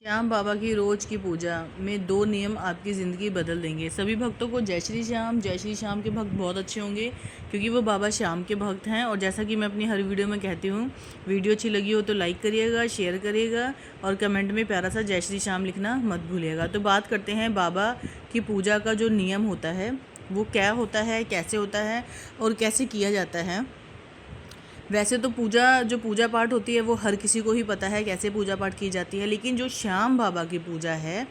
श्याम बाबा की रोज की पूजा में 2 नियम आपकी ज़िंदगी बदल देंगे। सभी भक्तों को जय श्री श्याम के भक्त बहुत अच्छे होंगे क्योंकि वो बाबा श्याम के भक्त हैं। और जैसा कि मैं अपनी हर वीडियो में कहती हूँ, वीडियो अच्छी लगी हो तो लाइक करिएगा, शेयर करिएगा और कमेंट में प्यारा सा जय श्री श्याम लिखना मत भूलिएगा। तो बात करते हैं बाबा की पूजा का जो नियम होता है वो क्या होता है, कैसे होता है और कैसे किया जाता है। वैसे तो पूजा पाठ होती है वो हर किसी को ही पता है कैसे पूजा पाठ की जाती है, लेकिन जो श्याम बाबा की पूजा है,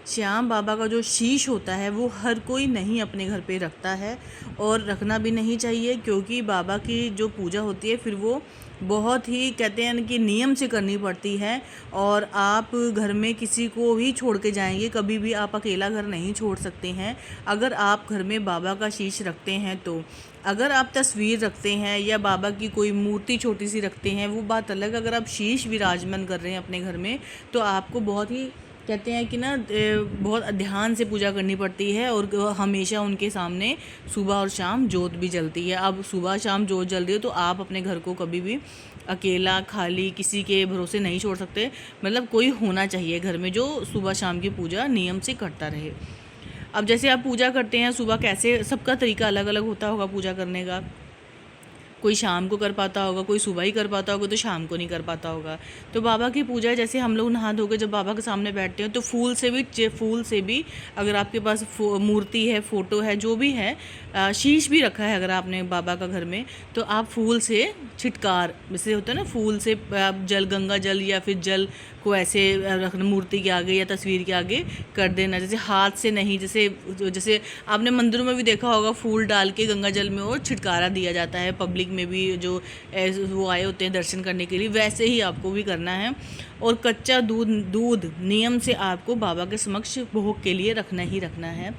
श्याम बाबा का जो शीश होता है वो हर कोई नहीं अपने घर पे रखता है और रखना भी नहीं चाहिए, क्योंकि बाबा की जो पूजा होती है फिर वो बहुत ही कहते हैं कि नियम से करनी पड़ती है। और आप घर में किसी को भी छोड़ के जाएंगे, कभी भी आप अकेला घर नहीं छोड़ सकते हैं। अगर आप घर में बाबा का शीश रखते हैं तो, अगर आप तस्वीर रखते हैं या बाबा की कोई मूर्ति छोटी सी रखते हैं वो बात अलग। अगर आप शीश विराजमान कर रहे हैं अपने घर में तो आपको बहुत ही कहते हैं कि ना बहुत ध्यान से पूजा करनी पड़ती है और हमेशा उनके सामने सुबह और शाम जोत भी जलती है। अब सुबह शाम जोत जल रही है तो आप अपने घर को कभी भी अकेला खाली किसी के भरोसे नहीं छोड़ सकते। मतलब कोई होना चाहिए घर में जो सुबह शाम की पूजा नियम से करता रहे। अब जैसे आप पूजा करते हैं सुबह, कैसे सबका तरीका अलग अलग होता होगा पूजा करने का। कोई शाम को कर पाता होगा, कोई सुबह ही कर पाता होगा, तो शाम को नहीं कर पाता होगा। तो बाबा की पूजा जैसे हम लोग नहा धो के जब बाबा के सामने बैठते हैं तो फूल से भी अगर आपके पास मूर्ति है, फ़ोटो है, जो भी है, शीश भी रखा है अगर आपने बाबा का घर में, तो आप फूल से छिटकार, जैसे होता है ना फूल से आप जल, गंगा जल या फिर जल को ऐसे रखना मूर्ति के आगे या तस्वीर के आगे कर देना। जैसे हाथ से नहीं, जैसे आपने मंदिरों में भी देखा होगा फूल डाल के गंगा जल में और छिटकारा दिया जाता है पब्लिक में भी, जो वो आए होते हैं दर्शन करने के लिए, वैसे ही आपको भी करना है। और कच्चा दूध नियम से आपको बाबा के समक्ष भोग के लिए रखना ही रखना है।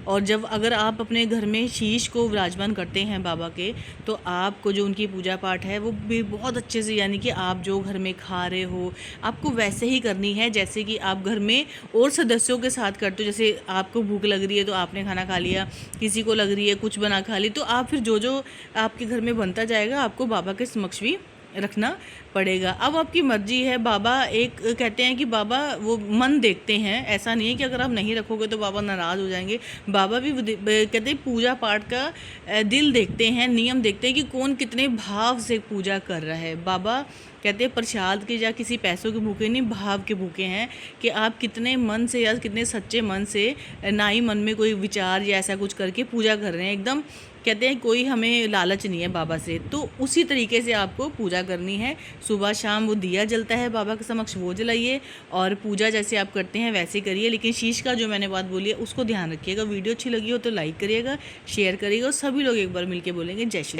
और जब अगर आप अपने घर में शीश को विराजमान करते हैं बाबा के, तो आपको जो उनकी पूजा पाठ है वो भी बहुत अच्छे से, यानी कि आप जो घर में खा रहे हो आपको वैसे ही करनी है जैसे कि आप घर में और सदस्यों के साथ करते हो। जैसे आपको भूख लग रही है तो आपने खाना खा लिया, किसी को लग रही है कुछ बना खा ली, तो आप फिर जो आपके घर में बनता जाएगा आपको बाबा के समक्ष भी रखना पड़ेगा। अब आपकी मर्जी है। बाबा एक कहते हैं कि बाबा वो मन देखते हैं, ऐसा नहीं है कि अगर आप नहीं रखोगे तो बाबा नाराज़ हो जाएंगे। बाबा भी कहते हैं पूजा पाठ का दिल देखते हैं, नियम देखते हैं कि कौन कितने भाव से पूजा कर रहा है। बाबा कहते हैं प्रसाद के या किसी पैसों के भूखे नहीं, भाव के भूखे हैं कि आप कितने मन से या कितने सच्चे मन से, ना ही मन में कोई विचार या ऐसा कुछ करके पूजा कर रहे हैं। एकदम कहते हैं कोई हमें लालच नहीं है बाबा से, तो उसी तरीके से आपको पूजा करनी है। सुबह शाम वो दिया जलता है बाबा के समक्ष, वो जलाइए और पूजा जैसे आप करते हैं वैसे करिए। लेकिन शीश का जो मैंने बात बोली है उसको ध्यान रखिएगा। वीडियो अच्छी लगी हो तो लाइक करिएगा, शेयर करिएगा और सभी लोग एक बार मिलके बोलेंगे जय श्री।